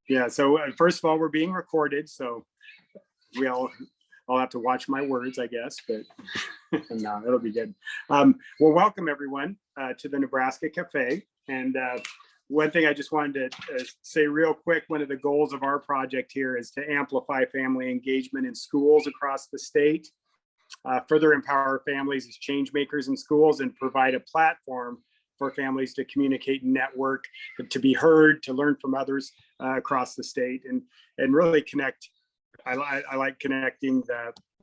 Yeah, so first of all, we're being recorded, so I'll have to watch my words, I guess, but no, it'll be good. Well, welcome everyone to the Nebraska Cafe. And one thing I just wanted to say real quick, one of the goals of our project here is to amplify family engagement in schools across the state, further empower families as change makers in schools, and provide a platform for families to communicate and network, to be heard, to learn from others across the state, and really connect. I like connecting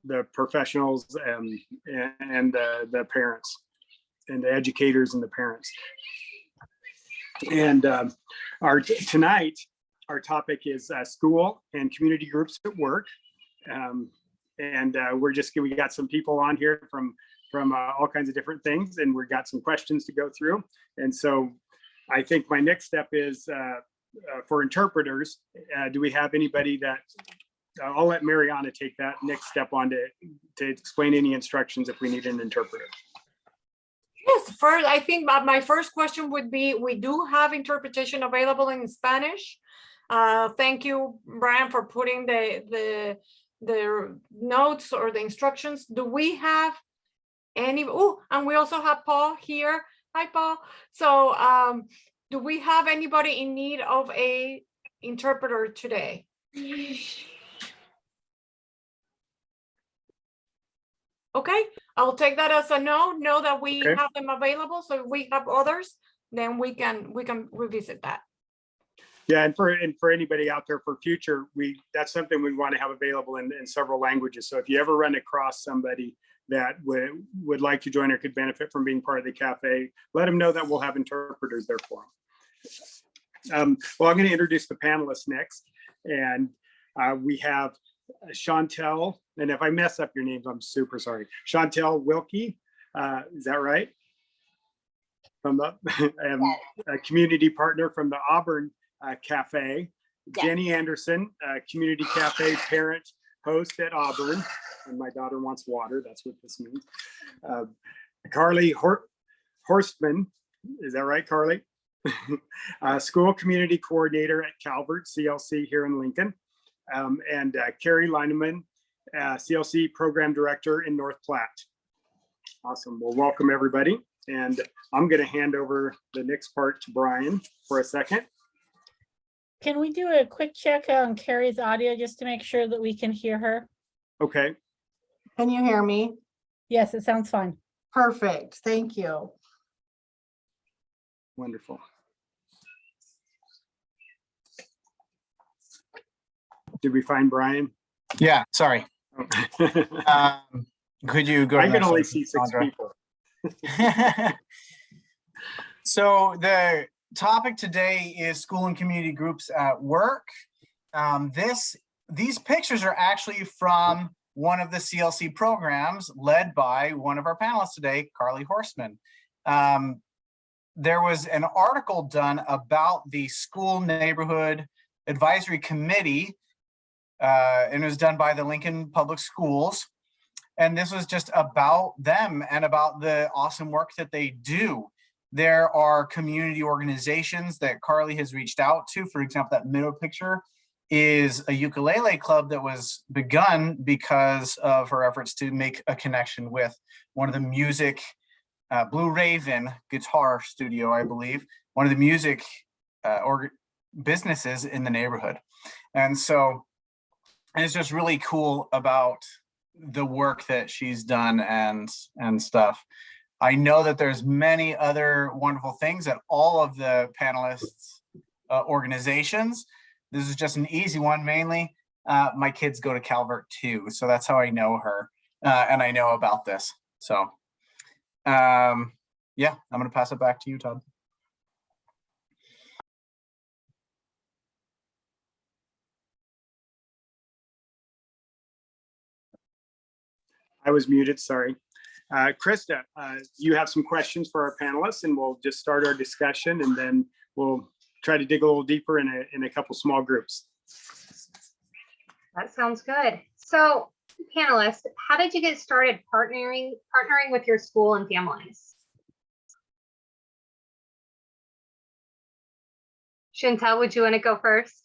the professionals and the parents and the educators and the parents. And tonight, our topic is school and community groups at work. We got some people on here from all kinds of different things, and we've got some questions to go through. And so I think my next step is for interpreters. Do we have anybody that, I'll let Mariana take that next step on to explain any instructions if we need an interpreter. Yes, first, I think my first question would be, we do have interpretation available in Spanish. Thank you, Brian, for putting the notes or the instructions. Do we have any, and we also have Paul here. Hi, Paul. So do we have anybody in need of a interpreter today? Okay, I'll take that as a no. Know that we have them available. So if we have others, then we can revisit that. Yeah, and for anybody out there for future, that's something we want to have available in several languages. So if you ever run across somebody that would like to join or could benefit from being part of the cafe, let them know that we'll have interpreters there for them. Well, I'm going to introduce the panelists next, and we have Chantel, and if I mess up your names, I'm super sorry. Chantel Wilkie, is that right? From the a community partner from the Auburn Cafe. Yes. Jenny Anderson, community cafe parent host at Auburn, and my daughter wants water. That's what this means. Carly Horstman, is that right, Carly? School community coordinator at Calvert CLC here in Lincoln. And Carrie Lineman, CLC program director in North Platte. Awesome. Well, welcome everybody. And I'm going to hand over the next part to Brian for a second. Can we do a quick check on Carrie's audio just to make sure that we can hear her? Okay. Can you hear me? Yes, it sounds fine. Perfect. Thank you. Wonderful. Did we find Brian? Yeah, sorry. Could you go? I can only see 6 people. So the topic today is school and community groups at work. These pictures are actually from one of the CLC programs led by one of our panelists today, Carly Horstman. There was an article done about the school neighborhood advisory committee, and it was done by the Lincoln Public Schools. And this was just about them and about the awesome work that they do. There are community organizations that Carly has reached out to. For example, that middle picture is a ukulele club that was begun because of her efforts to make a connection with one of the music, Blue Raven Guitar Studio, I believe, one of the music businesses in the neighborhood. And so it's just really cool about the work that she's done and stuff. I know that there's many other wonderful things at all of the panelists' organizations. This is just an easy one, mainly. My kids go to Calvert too, so that's how I know her and I know about this. So yeah, I'm gonna pass it back to you, Todd. I was muted, sorry. Krista, you have some questions for our panelists, and we'll just start our discussion, and then we'll try to dig a little deeper in a couple small groups. That sounds good. So, panelists, how did you get started partnering with your school and families? Chantel, would you want to go first?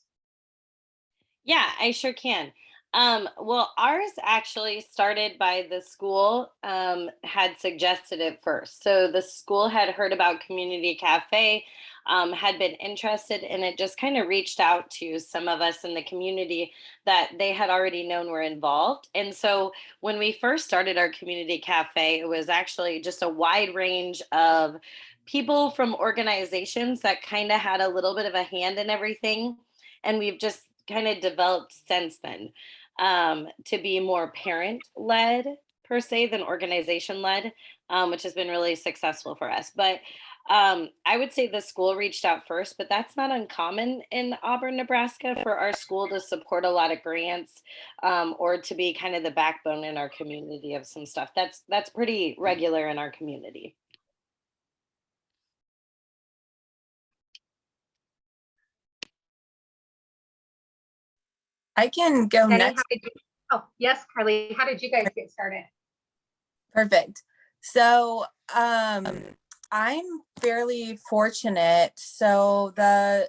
Yeah, I sure can. Well, ours actually started by the school had suggested it first. So the school had heard about Community Cafe, had been interested, and it just kind of reached out to some of us in the community that they had already known were involved. And so when we first started our Community Cafe, it was actually just a wide range of people from organizations that kind of had a little bit of a hand in everything. And we've just kind of developed since then to be more parent led per se than organization led, which has been really successful for us. But I would say the school reached out first, but that's not uncommon in Auburn, Nebraska, for our school to support a lot of grants or to be kind of the backbone in our community of some stuff. That's pretty regular in our community. I can go Jenny, next. how did you? Oh, yes, Carly. How did you guys get started? Perfect. So I'm fairly fortunate. So the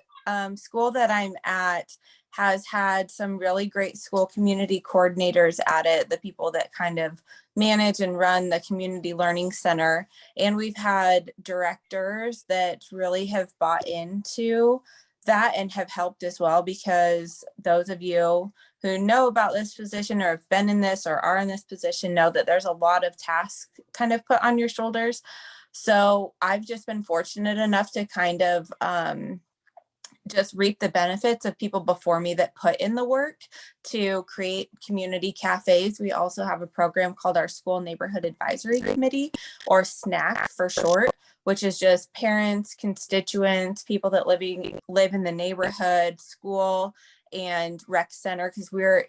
school that I'm at has had some really great school community coordinators at it, the people that kind of manage and run the community learning center. And we've had directors that really have bought into that and have helped as well, because those of you who know about this position or have been in this or are in this position know that there's a lot of tasks kind of put on your shoulders. So I've just been fortunate enough to kind of just reap the benefits of people before me that put in the work to create community cafes. We also have a program called our School Neighborhood Advisory Committee, or SNAC for short, which is just parents, constituents, people that live in the neighborhood, school, and rec center, because we're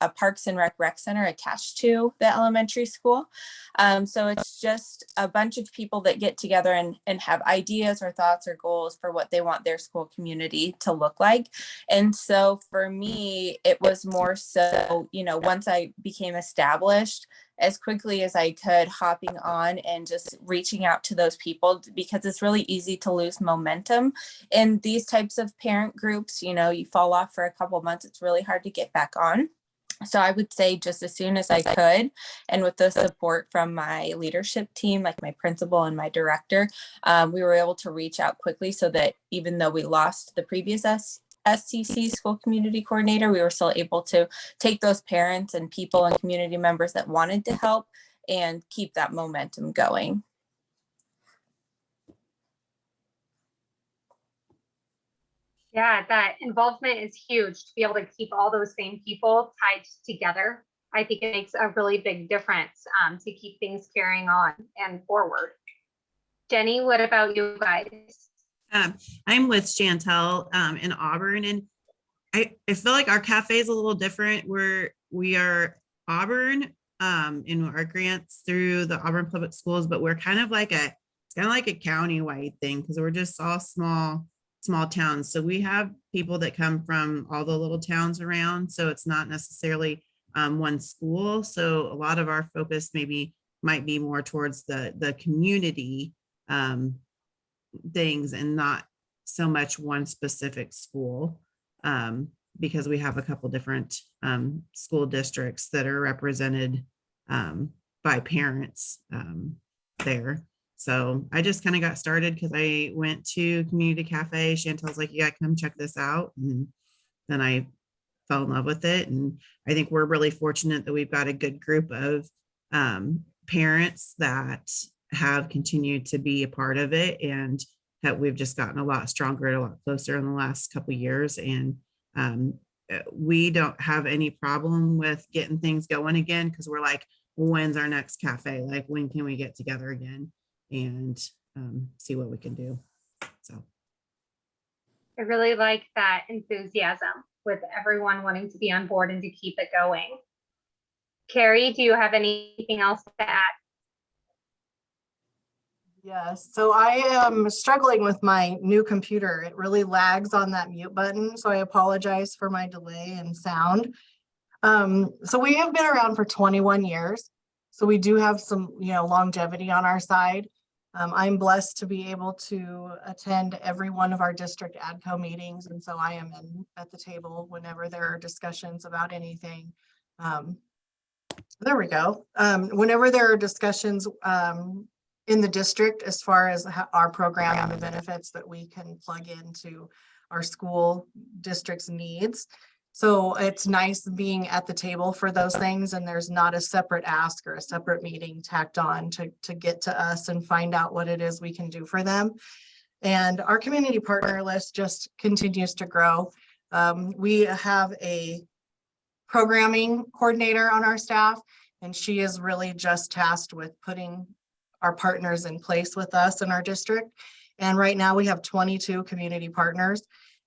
a Parks and Rec center attached to the elementary school. So it's just a bunch of people that get together and have ideas or thoughts or goals for what they want their school community to look like. And so for me, it was more so, once I became established, as quickly as I could, hopping on and just reaching out to those people, because it's really easy to lose momentum in these types of parent groups. You fall off for a couple of months, it's really hard to get back on. So I would say just as soon as I could, and with the support from my leadership team, like my principal and my director, we were able to reach out quickly, so that even though we lost the previous SCC school community coordinator, we were still able to take those parents and people and community members that wanted to help and keep that momentum going. Yeah, that involvement is huge to be able to keep all those same people tied together. I think it makes a really big difference to keep things carrying on and forward. Jenny, what about you guys? I'm with Chantel in Auburn, and I feel like our cafe is a little different. We are Auburn in our grants through the Auburn Public Schools, but we're kind of like a county-wide thing, because we're just all small towns. So we have people that come from all the little towns around. So it's not necessarily one school. So a lot of our focus might be more towards the community things, and not so much one specific school, because we have a couple different school districts that are represented by parents there. So I just kind of got started because I went to Community Cafe. Chantel's like, you gotta come check this out. And then I fell in love with it. And I think we're really fortunate that we've got a good group of parents that have continued to be a part of it, and that we've just gotten a lot stronger and a lot closer in the last couple of years. And we don't have any problem with getting things going again, because we're like, when's our next cafe? Like, when can we get together again and see what we can do? So I really like that enthusiasm with everyone wanting to be on board and to keep it going. Carrie, do you have anything else to add? Yes, so I am struggling with my new computer. It really lags on that mute button, so I apologize for my delay in sound. So we have been around for 21 years. So we do have some, longevity on our side. I'm blessed to be able to attend every one of our district ADCO meetings, and so I am at the table whenever there are discussions about anything. There we go. Whenever there are discussions in the district as far as our program and the benefits that we can plug into our school district's needs. So it's nice being at the table for those things, and there's not a separate ask or a separate meeting tacked on to get to us and find out what it is we can do for them. And our community partner list just continues to grow. We have a programming coordinator on our staff, and she is really just tasked with putting our partners in place with us in our district. And right now we have 22 community partners.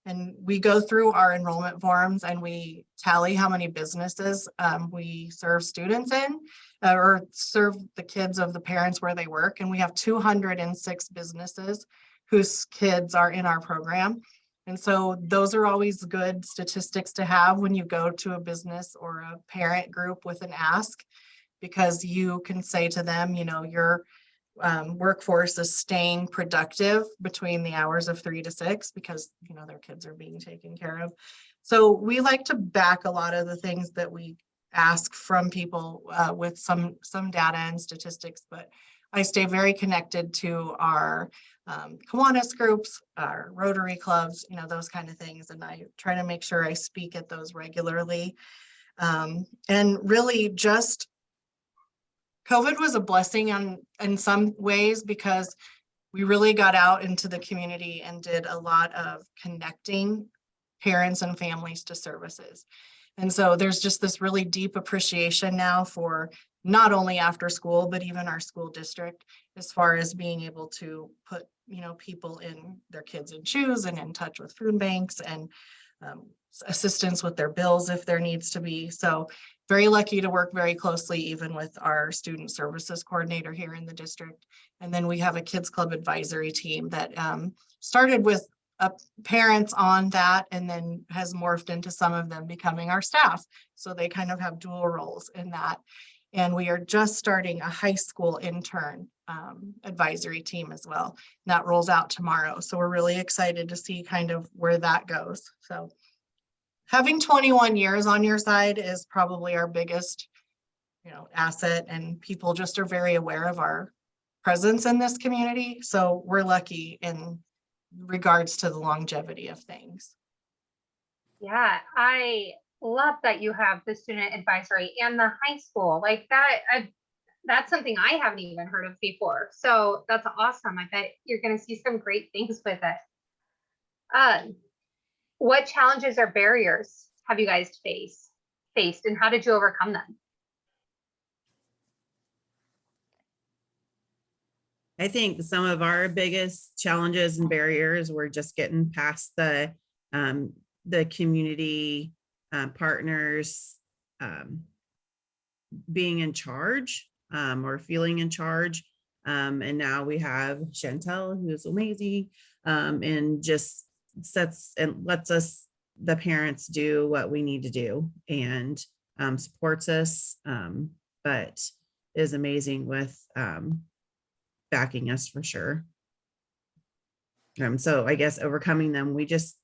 And we go through our enrollment forms and we tally how many businesses we serve students in or serve the kids of the parents where they work. And we have 206 businesses whose kids are in our program. And so those are always good statistics to have when you go to a business or a parent group with an ask, because you can say to them, you know, your workforce is staying productive between the hours of 3 to 6 because, you know, their kids are being taken care of. So we like to back a lot of the things that we ask from people with some data and statistics, but I stay very connected to our Kiwanis groups, our Rotary clubs, you know, those kind of things. And I try to make sure I speak at those regularly. And really just COVID was a blessing in some ways because we really got out into the community and did a lot of connecting parents and families to services. And so there's just this really deep appreciation now for not only after school, but even our school district, as far as being able to put, you know, people in their kids in shoes and in touch with food banks and assistance with their bills if there needs to be. So very lucky to work very closely even with our student services coordinator here in the district. And then we have a kids club advisory team that started with parents on that and then has morphed into some of them becoming our staff. So they kind of have dual roles in that. And we are just starting a high school intern advisory team as well. That rolls out tomorrow. So we're really excited to see kind of where that goes. So having 21 years on your side is probably our biggest, you know, asset, and people just are very aware of our presence in this community. So we're lucky in regards to the longevity of things. Yeah, I love that you have the student advisory and the high school like that. That's something I haven't even heard of before. So that's awesome. I bet you're going to see some great things with it. What challenges or barriers have you guys faced and how did you overcome them? I think some of our biggest challenges and barriers were just getting past the community partners being in charge or feeling in charge. And now we have Chantel, who's amazing, and just sets and lets us, the parents, do what we need to do and supports us, but is amazing with backing us for sure. So I guess overcoming them, we just,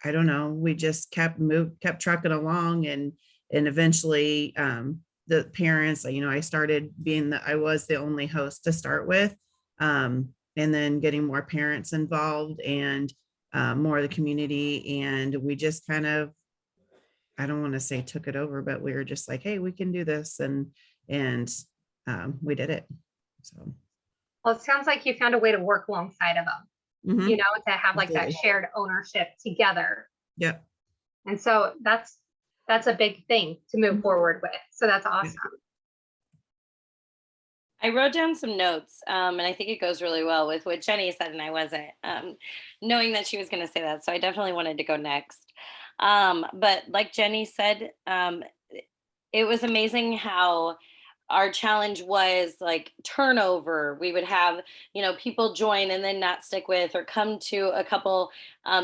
I don't know, we just kept trucking along and eventually the parents, you know, I started being I was the only host to start with, and then getting more parents involved and more of the community. And we just kind of, I don't want to say took it over, but we were just like, hey, we can do this. And we did it. So. Well, it sounds like you found a way to work alongside of them, Mm-hmm. you know, to have like that shared ownership together. Yep. And so that's a big thing to move forward with. So that's awesome. I wrote down some notes, and I think it goes really well with what Jenny said, and I wasn't knowing that she was going to say that. So I definitely wanted to go next. But like Jenny said, it was amazing how our challenge was like turnover. We would have, you know, people join and then not stick with or come to a couple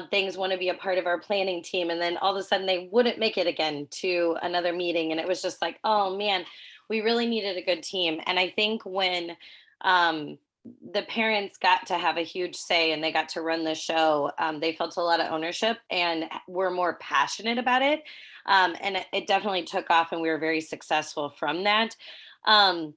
things, want to be a part of our planning team. And then all of a sudden they wouldn't make it again to another meeting. And it was just like, oh man, we really needed a good team. And I think when the parents got to have a huge say and they got to run the show. They felt a lot of ownership and were more passionate about it. And it definitely took off, and we were very successful from that. Um,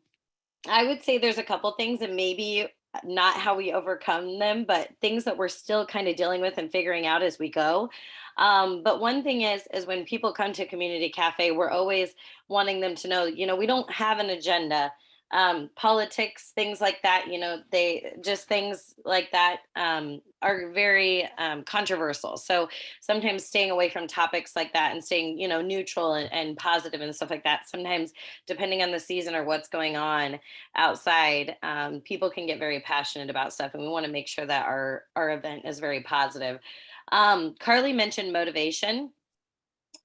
I would say there's a couple things, and maybe not how we overcome them, but things that we're still kind of dealing with and figuring out as we go. But one thing is when people come to Community Cafe, we're always wanting them to know, we don't have an agenda. Politics, things like that, they just things like that are very controversial. So sometimes staying away from topics like that and staying, neutral and positive and stuff like that. Sometimes, depending on the season or what's going on outside, people can get very passionate about stuff, and we want to make sure that our event is very positive. Carly mentioned motivation.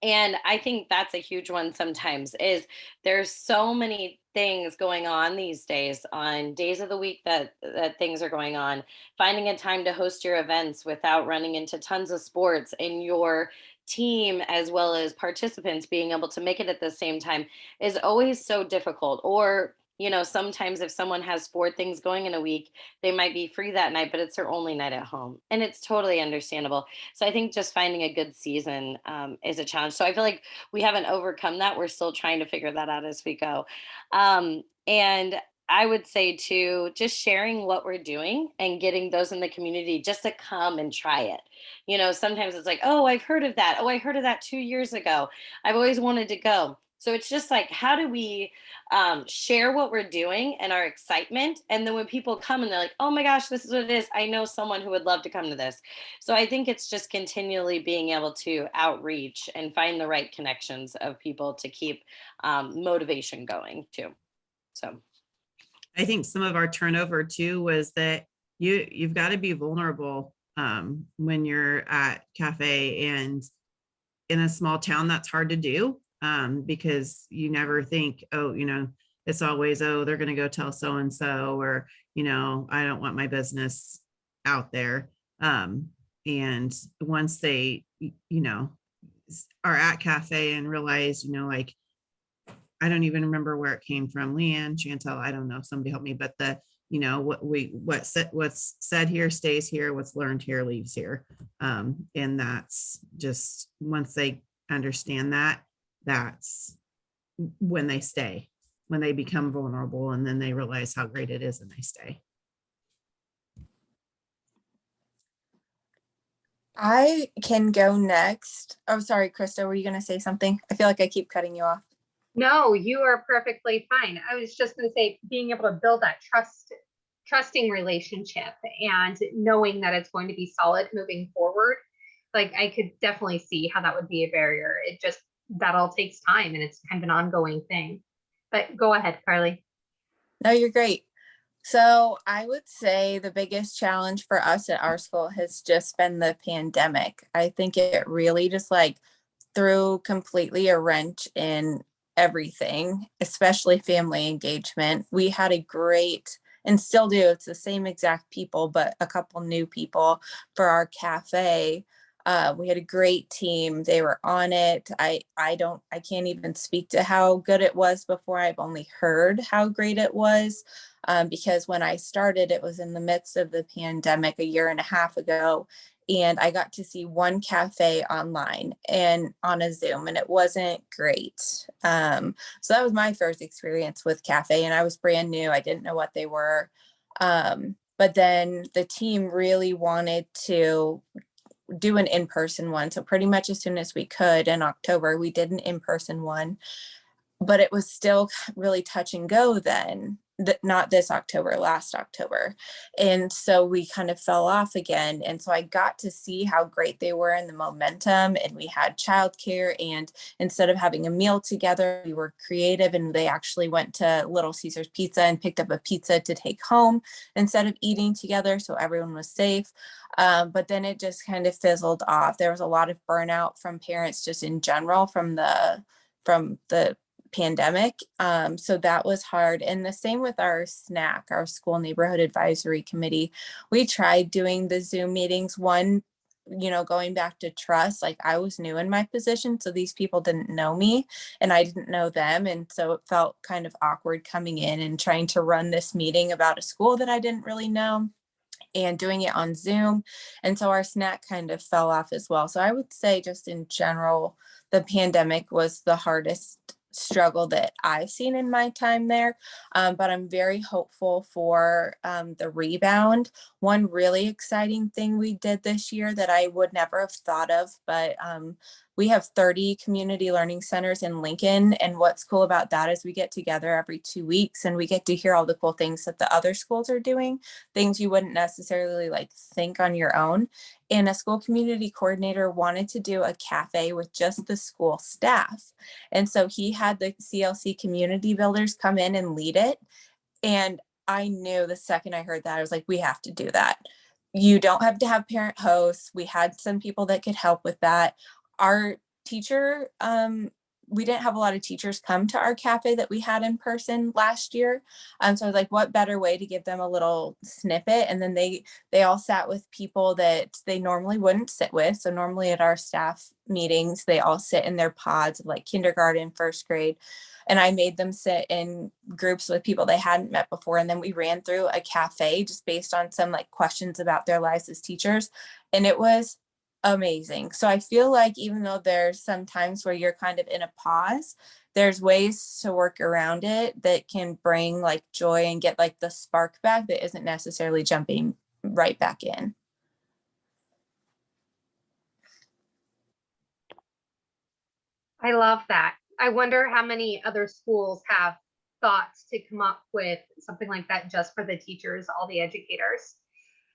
And I think that's a huge one sometimes. Is there's so many things going on these days, on days of the week that things are going on. Finding a time to host your events without running into tons of sports, and your team as well as participants being able to make it at the same time is always so difficult. Or sometimes if someone has 4 things going in a week, they might be free that night, but it's their only night at home, and it's totally understandable. So I think just finding a good season is a challenge. So I feel like we haven't overcome that. We're still trying to figure that out as we go. And I would say too, just sharing what we're doing and getting those in the community just to come and try it. Sometimes it's like, oh, I've heard of that. Oh, I heard of that 2 years ago. I've always wanted to go. So it's just like, how do we share what we're doing and our excitement? And then when people come and they're like, oh my gosh, this is what it is, I know someone who would love to come to this. So I think it's just continually being able to outreach and find the right connections of people to keep motivation going too. So I think some of our turnover too was that you've got to be vulnerable when you're at cafe, and in a small town that's hard to do because you never think, oh, it's always, oh, they're going to go tell so and so, or I don't want my business out there. And once they are at cafe and realize, like, I don't even remember where it came from. Leanne, Chantel, I don't know. Somebody help me. But what's said here stays here. What's learned here leaves here. And that's just, once they understand that, that's when they stay, when they become vulnerable, and then they realize how great it is and they stay. I can go next. Oh, sorry, Krista, were you going to say something? I feel like I keep cutting you off. No, you are perfectly fine. I was just going to say, being able to build that trusting relationship and knowing that it's going to be solid moving forward. Like, I could definitely see how that would be a barrier. That all takes time, and it's kind of an ongoing thing. But go ahead, Carly. No, you're great. So I would say the biggest challenge for us at our school has just been the pandemic. I think it really just threw completely a wrench in everything, especially family engagement. We had a great, and still do, it's the same exact people, but a couple new people for our cafe. We had a great team. They were on it. I can't even speak to how good it was before. I've only heard how great it was because when I started, it was in the midst of the pandemic 1.5 years ago. And I got to see one cafe online and on a Zoom, and it wasn't great. So that was my first experience with cafe, and I was brand new. I didn't know what they were. But then the team really wanted to do an in-person one. So pretty much as soon as we could in October, we did an in-person one, but it was still really touch and go then. Not this October, last October. And so we kind of fell off again. And so I got to see how great they were in the momentum, and we had childcare, and instead of having a meal together, we were creative, and they actually went to Little Caesars Pizza and picked up a pizza to take home instead of eating together. So everyone was safe. But then it just kind of fizzled off. There was a lot of burnout from parents just in general from the pandemic. So that was hard. And the same with our SNAC, our School Neighborhood Advisory Committee. We tried doing the Zoom meetings. One, going back to trust, like I was new in my position, so these people didn't know me and I didn't know them. And so it felt kind of awkward coming in and trying to run this meeting about a school that I didn't really know and doing it on Zoom. And so our snack kind of fell off as well. So I would say just in general, the pandemic was the hardest struggle that I've seen in my time there. But I'm very hopeful for the rebound. One really exciting thing we did this year that I would never have thought of, but we have 30 community learning centers in Lincoln. And what's cool about that is we get together every 2 weeks and we get to hear all the cool things that the other schools are doing, things you wouldn't necessarily like think on your own. And a school community coordinator wanted to do a cafe with just the school staff. And so he had the CLC community builders come in and lead it. And I knew the second I heard that, I was like, we have to do that. You don't have to have parent hosts. We had some people that could help with that. Our teacher, we didn't have a lot of teachers come to our cafe that we had in person last year. So I was like, what better way to give them a little snippet? And then they all sat with people that they normally wouldn't sit with. So normally at our staff meetings, they all sit in their pods of like kindergarten, first grade. And I made them sit in groups with people they hadn't met before. And then we ran through a cafe just based on some like questions about their lives as teachers. And it was amazing. So I feel like even though there's some times where you're kind of in a pause, there's ways to work around it that can bring like joy and get like the spark back that isn't necessarily jumping right back in. I love that. I wonder how many other schools have thoughts to come up with something like that just for the teachers, all the educators.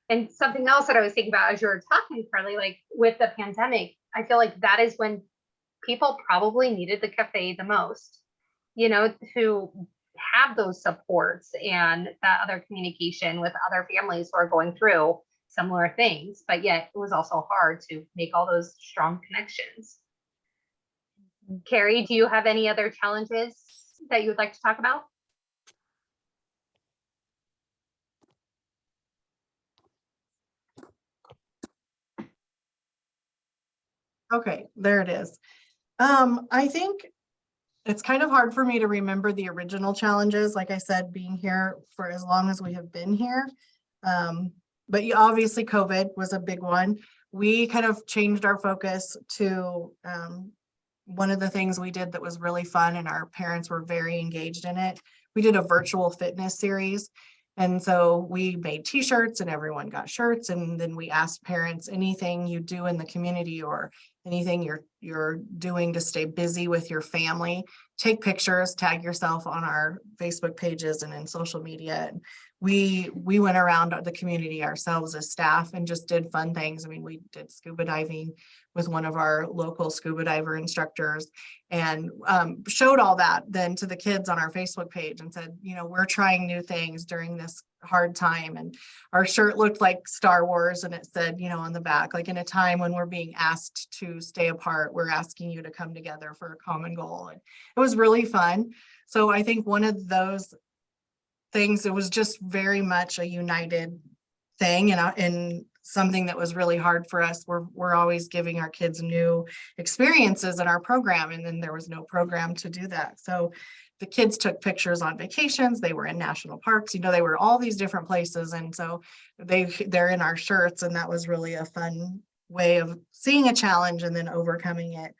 And something else that I was thinking about as you were talking, Carly, like with the pandemic, I feel like that is when people probably needed the cafe the most, to have those supports and that other communication with other families who are going through similar things. But yet it was also hard to make all those strong connections. Carrie, do you have any other challenges that you would like to talk about? Okay, there it is. I think it's kind of hard for me to remember the original challenges, like I said, being here for as long as we have been here. But obviously COVID was a big one. We kind of changed our focus to one of the things we did that was really fun and our parents were very engaged in it. We did a virtual fitness series. And so we made t-shirts and everyone got shirts. And then we asked parents, anything you do in the community or anything you're doing to stay busy with your family, take pictures, tag yourself on our Facebook pages and in social media. And we went around the community ourselves as staff and just did fun things. I mean, we did scuba diving with one of our local scuba diver instructors and showed all that then to the kids on our Facebook page and said, we're trying new things during this hard time. And our shirt looked like Star Wars and it said, on the back, like in a time when we're being asked to stay apart, we're asking you to come together for a common goal. And it was really fun. So I think one of those things, it was just very much a united thing and something that was really hard for us. We're always giving our kids new experiences in our program, and then there was no program to do that. So the kids took pictures on vacations. They were in national parks, they were all these different places. And so they're in our shirts, and that was really a fun way of seeing a challenge and then overcoming it.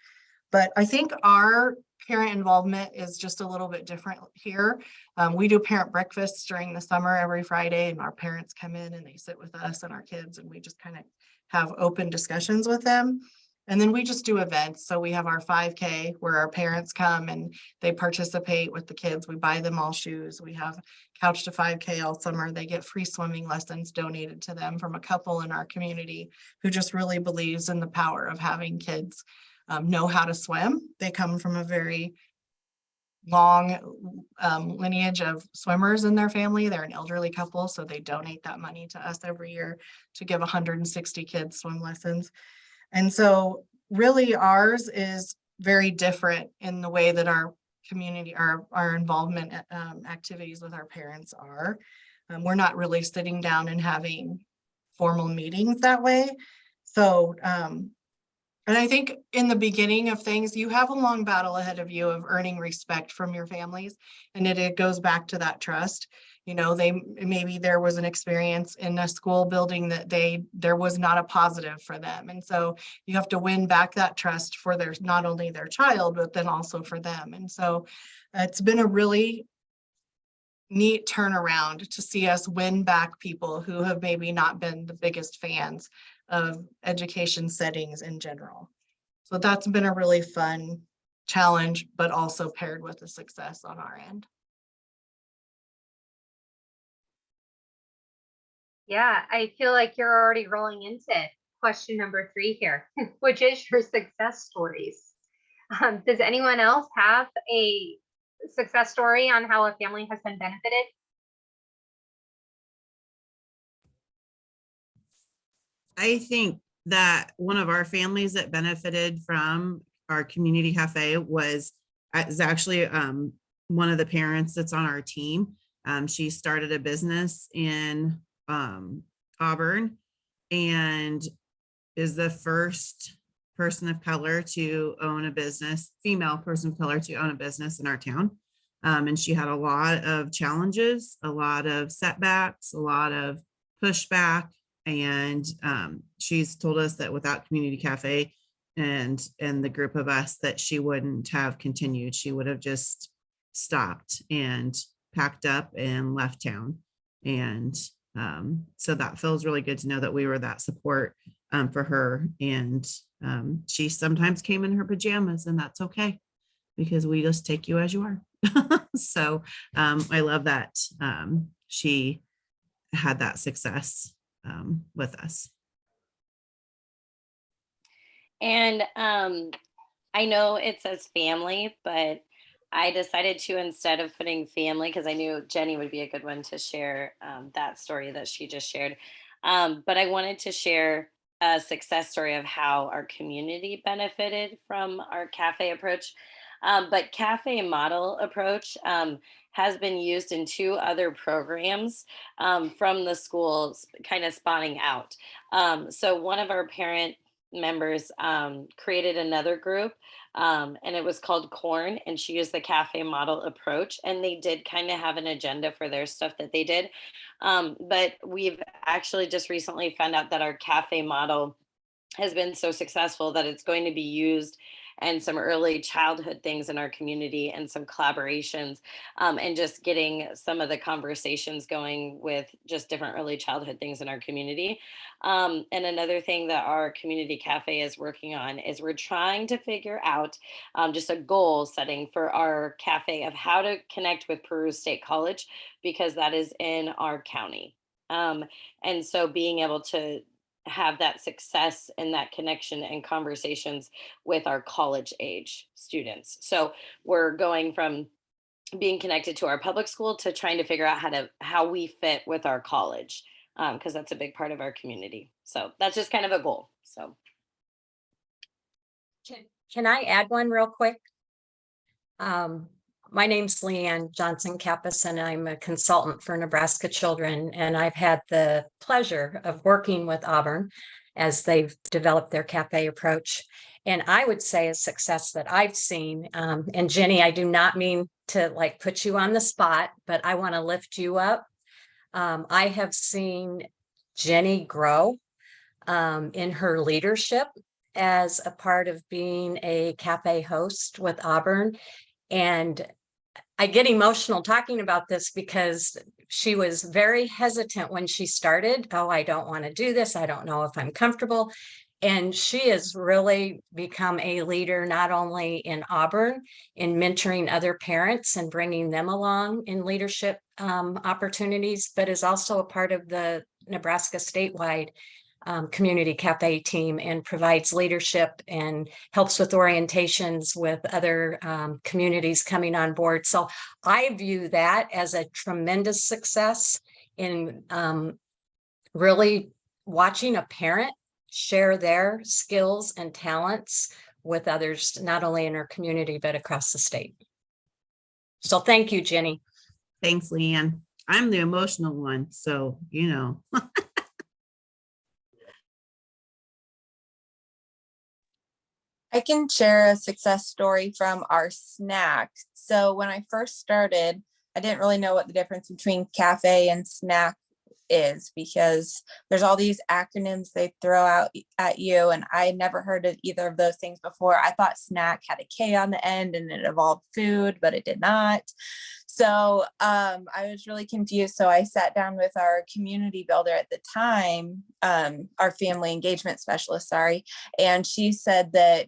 But I think our parent involvement is just a little bit different here. We do parent breakfasts during the summer every Friday, and our parents come in and they sit with us and our kids, and we just kind of have open discussions with them. And then we just do events. So we have our 5K where our parents come and they participate with the kids. We buy them all shoes. We have Couch to 5K all summer. They get free swimming lessons donated to them from a couple in our community who just really believes in the power of having kids know how to swim. They come from a very long lineage of swimmers in their family. They're an elderly couple, so they donate that money to us every year to give 160 kids swim lessons. And so really ours is very different in the way that our community, our involvement activities with our parents are. We're not really sitting down and having formal meetings that way. So, and I think in the beginning of things, you have a long battle ahead of you of earning respect from your families. And it goes back to that trust. You know, maybe there was an experience in a school building that there was not a positive for them. And so you have to win back that trust for not only their child, but then also for them. And so it's been a really neat turnaround to see us win back people who have maybe not been the biggest fans of education settings in general. So that's been a really fun challenge, but also paired with a success on our end. Yeah, I feel like you're already rolling into question number 3 here, which is your success stories. Does anyone else have a success story on how a family has been benefited? I think that one of our families that benefited from our community cafe is actually one of the parents that's on our team. She started a business in Auburn and is the first person of color to own a business, female person of color to own a business in our town. And she had a lot of challenges, a lot of setbacks, a lot of pushback. And she's told us that without Community Cafe and the group of us, that she wouldn't have continued. She would have just stopped and packed up and left town. And so that feels really good to know that we were that support for her. And she sometimes came in her pajamas, and that's okay, because we just take you as you are. So I love that she had that success with us. And I know it says family, but I decided to, instead of putting family, because I knew Jenny would be a good one to share that story that she just shared. But I wanted to share a success story of how our community benefited from our cafe approach. But cafe model approach has been used in 2 other programs from the schools kind of spawning out. So one of our parent members created another group and it was called Corn, and she used the cafe model approach, and they did kind of have an agenda for their stuff that they did. But we've actually just recently found out that our cafe model has been so successful that it's going to be used and some early childhood things in our community and some collaborations and just getting some of the conversations going with just different early childhood things in our community. And another thing that our community cafe is working on is we're trying to figure out just a goal setting for our cafe of how to connect with Peru State College, because that is in our county. And so being able to have that success and that connection and conversations with our college age students. So we're going from being connected to our public school to trying to figure out how we fit with our college, because that's a big part of our community. So that's just kind of a goal. So Can I add one real quick? My name's Leanne Johnson Kappas, and I'm a consultant for Nebraska Children. And I've had the pleasure of working with Auburn as they've developed their cafe approach. And I would say a success that I've seen, and Jenny, I do not mean to like put you on the spot, but I want to lift you up. I have seen Jenny grow in her leadership as a part of being a cafe host with Auburn. And I get emotional talking about this because she was very hesitant when she started. Oh, I don't want to do this. I don't know if I'm comfortable. And she has really become a leader, not only in Auburn, in mentoring other parents and bringing them along in leadership opportunities, but is also a part of the Nebraska statewide community cafe team and provides leadership and helps with orientations with other communities coming on board. So I view that as a tremendous success in really watching a parent share their skills and talents with others, not only in our community, but across the state. So thank you, Jenny. Thanks, Leanne. I'm the emotional one, so you know. I can share a success story from our snack. So when I first started, I didn't really know what the difference between cafe and snack is, because there's all these acronyms they throw out at you, and I never heard of either of those things before. I thought snack had a K on the end and it involved food, but it did not. So I was really confused. So I sat down with our community builder at the time, our family engagement specialist, sorry, and she said that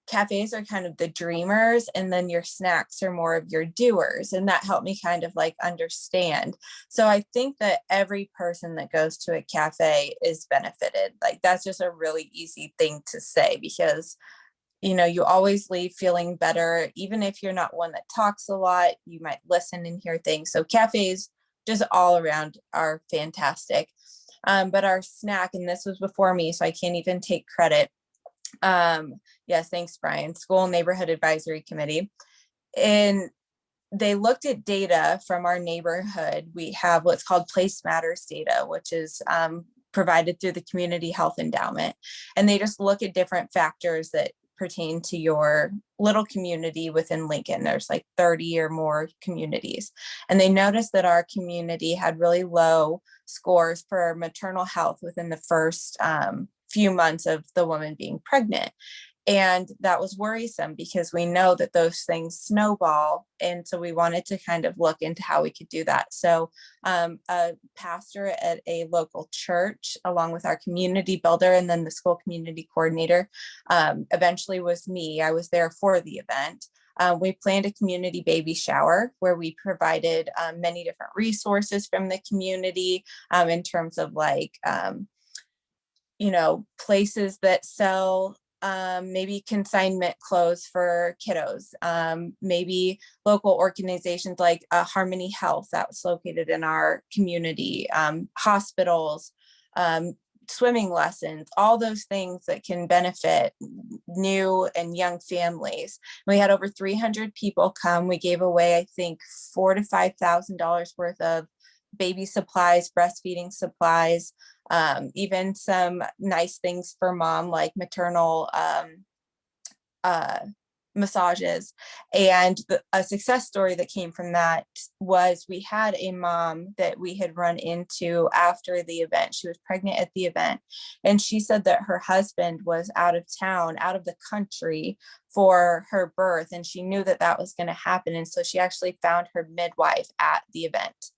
cafes are kind of the dreamers, and then your snacks are more of your doers. And that helped me kind of like understand. So I think that every person that goes to a cafe is benefited. Like, that's just a really easy thing to say, because you always leave feeling better. Even if you're not one that talks a lot, you might listen and hear things. So cafes just all around are fantastic. But our snack, and this was before me, so I can't even take credit. Yes, thanks, Brian. School Neighborhood Advisory Committee. And they looked at data from our neighborhood. We have what's called Place Matters data, which is provided through the Community Health Endowment. And they just look at different factors that pertain to your little community within Lincoln. There's like 30 or more communities. And they noticed that our community had really low scores for maternal health within the first few months of the woman being pregnant. And that was worrisome, because we know that those things snowball. And so we wanted to kind of look into how we could do that. So a pastor at a local church, along with our community builder and then the school community coordinator, eventually was me. I was there for the event. We planned a community baby shower where we provided many different resources from the community in terms of like, places that sell maybe consignment clothes for kiddos, maybe local organizations like Harmony Health that was located in our community, hospitals, swimming lessons, all those things that can benefit new and young families. We had over 300 people come. We gave away, I think, $4,000 to $5,000 worth of baby supplies, breastfeeding supplies, even some nice things for mom, like maternal massages. And a success story that came from that was we had a mom that we had run into after the event. She was pregnant at the event, and she said that her husband was out of town, out of the country for her birth, and she knew that that was going to happen. And so she actually found her midwife at the event.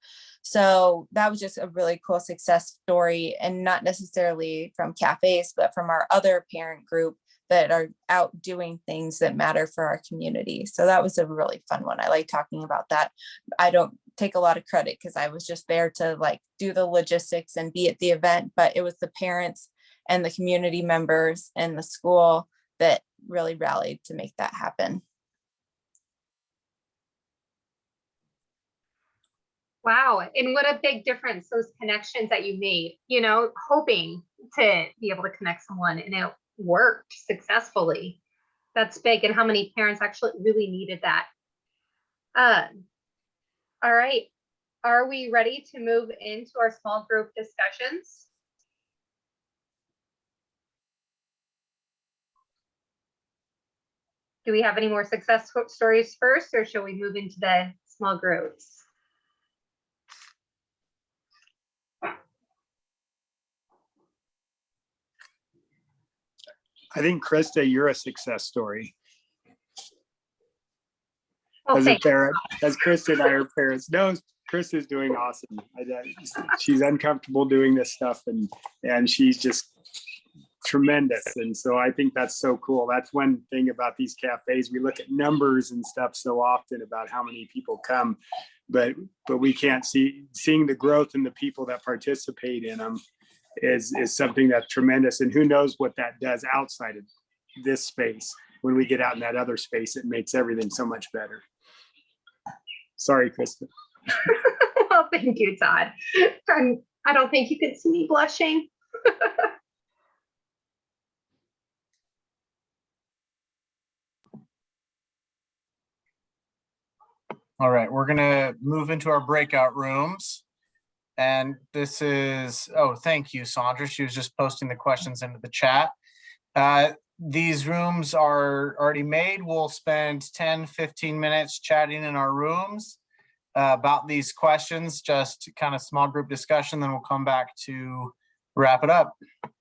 So that was just a really cool success story, and not necessarily from cafes, but from our other parent group that are out doing things that matter for our community. So that was a really fun one. I like talking about that. I don't take a lot of credit because I was just there to like do the logistics and be at the event, but it was the parents and the community members and the school that really rallied to make that happen. Wow. And what a big difference those connections that you made, hoping to be able to connect someone, and it worked successfully. That's big. And how many parents actually really needed that. All right. Are we ready to move into our small group discussions? Do we have any more success stories first, or shall we move into the small groups? I think, Krista, you're a success story. Oh, As a thanks. parent, as Krista and I are parents. No, Krista's doing awesome. She's uncomfortable doing this stuff, and she's just tremendous. And so I think that's so cool. That's one thing about these cafes. We look at numbers and stuff so often about how many people come, but we can't seeing the growth in the people that participate in them is something that's tremendous. And who knows what that does outside of this space. When we get out in that other space, it makes everything so much better. Sorry, Krista. Well, thank you, Todd. I don't think you could see me blushing. All right, we're gonna move into our breakout rooms. And this is, oh, thank you, Sandra. She was just posting the questions into the chat. these rooms are already made. We'll spend 10, 15 minutes chatting in our rooms about these questions, just kind of small group discussion, then we'll come back to wrap it up.